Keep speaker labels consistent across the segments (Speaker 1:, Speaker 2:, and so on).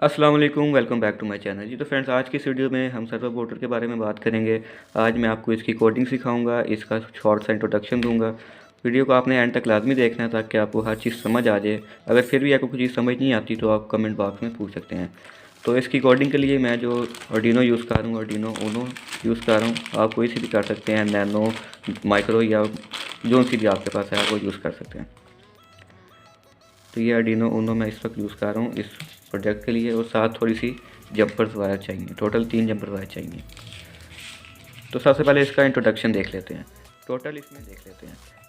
Speaker 1: अस्सलाम वालेकुम, welcome back to my channel. जी तो फ्रेंड्स, आज की इस वीडियो में हम सर्वर पोर्टल के बारे में बात करेंगे। आज मैं आपको इसकी कोडिंग सिखाऊंगा, इसका शॉर्ट सा इंट्रोडक्शन दूंगा। वीडियो को आपने एंड तक लाजमी देखना है ताकि आपको हर चीज़ समझ आ जाए। अगर फिर भी आपको कुछ चीज़ समझ नहीं आती तो आप कमेंट बॉक्स में पूछ सकते हैं। तो इसकी कोडिंग के लिए मैं जो आर्डिनो यूज़ कर रहा हूँ, आर्डिनो ऊनो यूज़ कर रहा हूँ। आप कोई सी भी कर सकते हैं, नैनो, माइक्रो या जो सी भी आपके पास है आप वो यूज़ कर सकते हैं। तो ये आर्डिनो ऊनो मैं इस वक्त यूज़ कर रहा हूँ इस प्रोजेक्ट के लिए, और साथ थोड़ी सी जंपर्स वायर चाहिए। टोटल 3 जंपर वायर चाहिए। तो सबसे पहले इसका इंट्रोडक्शन देख लेते हैं।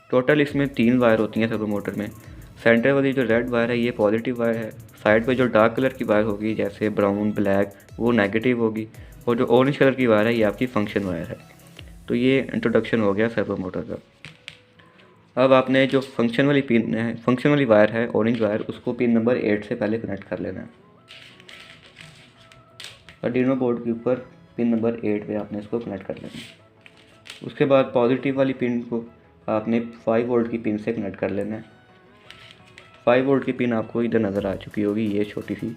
Speaker 1: टोटल इसमें 3 वायर होती हैं सर्वो मोटर में। सेंटर वाली जो रेड वायर है ये पॉजिटिव वायर है। साइड पे जो डार्क कलर की वायर होगी जैसे ब्राउन, ब्लैक, वो नेगेटिव होगी। और जो ऑरेंज कलर की वायर है ये आपकी फंक्शन वायर है। तो ये इंट्रोडक्शन हो गया सर्वो मोटर का। अब आपने जो फंक्शन वाली वायर है, ऑरेंज वायर, उसको पिन नंबर 8 से पहले कनेक्ट कर लेना है। आर्डिनो बोर्ड के ऊपर पिन नंबर 8 पे आपने इसको कनेक्ट कर लेना है। उसके बाद पॉजिटिव वाली पिन को आपने 5 वोल्ट की पिन से कनेक्ट कर लेना है। 5 वोल्ट की पिन आपको इधर नज़र आ चुकी होगी, ये छोटी सी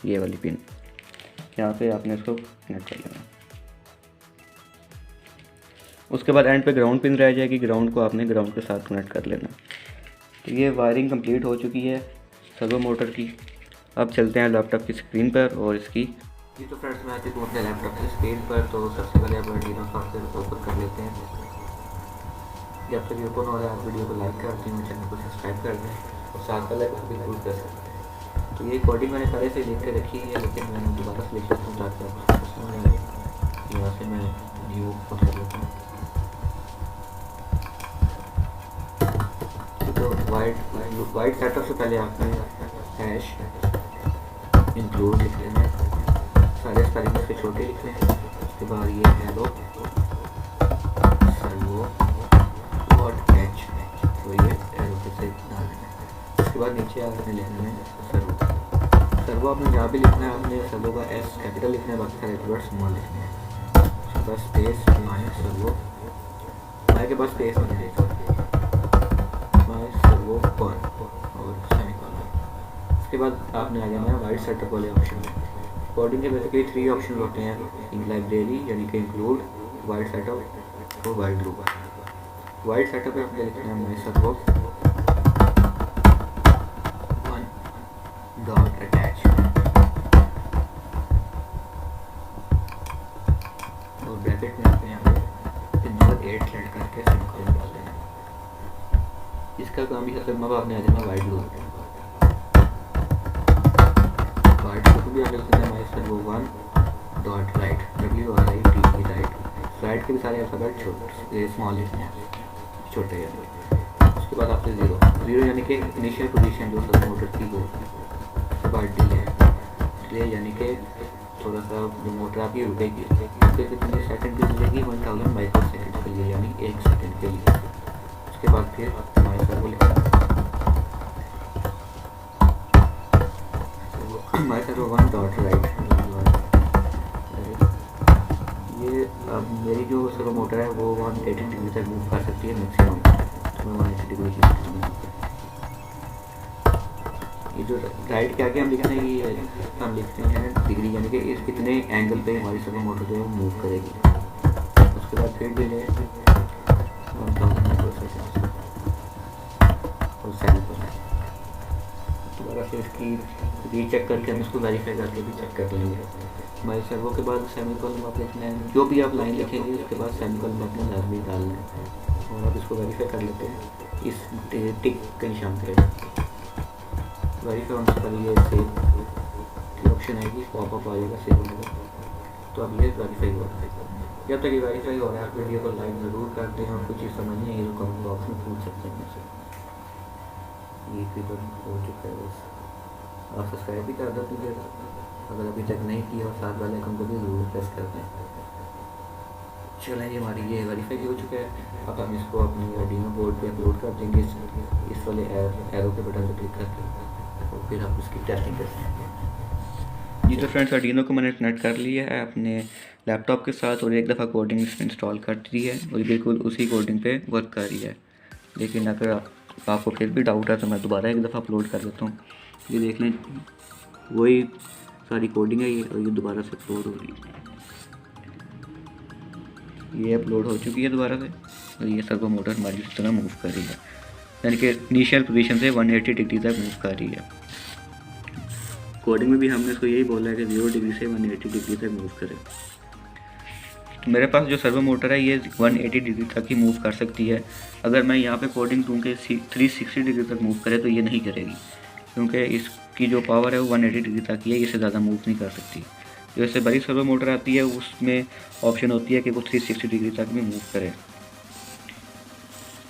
Speaker 1: ये वाली पिन, यहाँ पे आपने इसको कनेक्ट कर लेना है। उसके बाद एंड पे ग्राउंड पिन रह जाएगी, ग्राउंड को आपने ग्राउंड के साथ कनेक्ट कर लेना। तो ये वायरिंग कंप्लीट हो चुकी है सर्वो मोटर की। अब चलते हैं लैपटॉप की स्क्रीन पर और इसकी।
Speaker 2: जी तो फ्रेंड्स, मैं आ चुका हूँ अपने लैपटॉप की स्क्रीन पर। तो सबसे पहले आप आर्डिनो सॉफ्टवेयर ओपन कर लेते हैं। जब तक ये ओपन हो रहा है आप वीडियो को लाइक कर दें, चैनल को सब्सक्राइब कर दें और साथ वाले को भी यूज़ कर सकते हैं। तो ये कोडिंग मैंने पहले से लिख के रखी है, लेकिन मैंने दोबारा से लिख लेता हूँ ताकि आपको समझ आ जाए। यहाँ से मैं न्यू ओपन कर लेता हूँ। तो वाइट सेटअप से पहले आपने हैश इंक्लूड लिख लेना है, सारे स्पेलिंग इसके छोटे लिखने हैं। उसके बाद ये हेलो सर्वो डॉट एच, तो ये एरो के से डाल देना है। उसके बाद नीचे आपने लिखना है सर्वो आपने जहाँ भी लिखना है आपने सर्वो का एस कैपिटल लिखना है, बाकी सारे वर्ड स्मॉल लिखने हैं। उसके बाद स्पेस माय सर्वो, माय के बाद स्पेस होना चाहिए, माय सर्वो वन और सेमीकोलन। उसके बाद आपने आ जाना है वाइट सेटअप वाले ऑप्शन में। कोडिंग के बेसिकली 3 ऑप्शन होते हैं, इन लाइब्रेरी यानी कि इंक्लूड, वाइट सेटअप और वाइट ग्रुप। वाइट सेटअप पे आपने लिखना है my servo one dot attach और ब्रैकेट में आपने यहाँ पे पिन नंबर 8 सेट करके सेमीकोलन डाल देना है। इसका काम ही खत्म। अब आपने आ जाना वाइट ग्रुप। वाइट ग्रुप भी आपने लिखना है my servo one dot right, WRIT right. Right के भी सारे अल्फ़ाबेट छोटे स्मॉल लिखने हैं, छोटे हैं। उसके बाद आपसे ज़ीरो यानी कि इनिशियल पोजीशन जो सर्वो मोटर की वो। उसके बाद डिले यानी कि थोड़ा सा जो मोटर आपकी रुकेगी, कितने सेकंड के लिए, 1000 माइक्रो सेकंड के लिए यानी 1 सेकंड के लिए। उसके बाद फिर माय सर्वो लिखना है my servo one dot right. ये अब मेरी जो सर्वो मोटर है वो 180 डिग्री तक मूव कर सकती है मैक्सिमम, तो मैं 180 डिग्री की। ये जो राइट के आगे हम लिखते हैं, ये हम लिखते हैं डिग्री यानी कि इस कितने एंगल पे हमारी सर्वो मोटर जो है मूव करेगी। उसके बाद फिर डिले 1000 माइक्रो सेकंड और 7%। दोबारा फिर इसकी रीचेक करके हम इसको वेरीफाई करके भी चेक कर लेंगे। हमारे सर्वो के बाद सेमीकोलन आप लिखना है, जो भी आप लाइन लिखेंगे उसके बाद सेमीकोलन अपने लाजमी डालना है। और आप इसको वेरीफाई कर लेते हैं इस टिक के निशान पे। वेरीफाई होने से पहले ये सेव की ऑप्शन आएगी, पॉपअप आ जाएगा सेव होने का। तो अब ये वेरीफाई हो रहा है। जब तक ये वेरीफाई हो रहा है आप वीडियो को लाइक ज़रूर करते हैं, और कुछ चीज़ समझ नहीं आई तो कमेंट बॉक्स में पूछ सकते हैं मुझसे। ये फिर हो चुका है बस। आप सब्सक्राइब भी कर दो दीजिएगा अगर अभी तक नहीं किया, और साथ वाले आइकन को भी ज़रूर प्रेस कर दें। चलें जी, हमारी ये वेरीफाई हो चुका है। अब हम इसको अपनी आर्डिनो बोर्ड पे अपलोड कर देंगे इस वाले एरो के बटन पर क्लिक करके, और फिर आप उसकी टेस्टिंग कर सकते।
Speaker 1: जी तो फ्रेंड्स, आर्डिनो को मैंने कनेक्ट कर लिया है अपने लैपटॉप के साथ, और एक दफ़ा कोडिंग इसमें इंस्टॉल कर दी है और बिल्कुल उसी कोडिंग पे वर्क कर रही है। लेकिन अगर आपको फिर भी डाउट है तो मैं दोबारा एक दफ़ा अपलोड कर देता हूँ। ये देख लें, वही
Speaker 2: सारी कोडिंग है ये, और ये दोबारा से अपलोड हो रही है। ये अपलोड हो चुकी है दोबारा से, और ये सर्वो मोटर हमारी इस तरह मूव कर रही है, यानी कि इनिशियल पोजीशन से 180 डिग्री तक मूव कर रही है। कोडिंग में भी हमने इसको यही बोला है कि 0 डिग्री से 180 डिग्री तक मूव करे। तो मेरे पास जो सर्वो मोटर है ये 180 डिग्री तक ही मूव कर सकती है। अगर मैं यहाँ पे कोडिंग दूँ कि 360 डिग्री तक मूव करे तो ये नहीं करेगी, क्योंकि इसकी जो पावर है वो 180 डिग्री तक ही है, इससे ज़्यादा मूव नहीं कर सकती। जो इससे बड़ी सर्वो मोटर आती है उसमें ऑप्शन होती है कि वो 360 डिग्री तक भी मूव करे।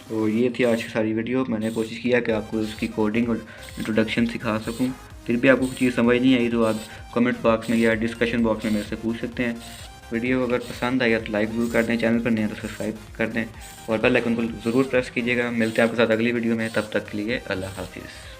Speaker 2: तो ये थी आज की सारी वीडियो। मैंने कोशिश किया कि आपको इसकी कोडिंग और इंट्रोडक्शन सिखा सकूं। फिर भी आपको कुछ चीज़ समझ नहीं आई तो आप कमेंट बॉक्स में या डिस्कशन बॉक्स में मेरे से पूछ सकते हैं। वीडियो अगर पसंद आया तो लाइक ज़रूर कर दें, चैनल पर नए हैं तो सब्सक्राइब कर दें और बेल आइकन को ज़रूर प्रेस कीजिएगा। मिलते हैं आपके साथ अगली वीडियो में, तब तक के लिए अल्लाह हाफिज़।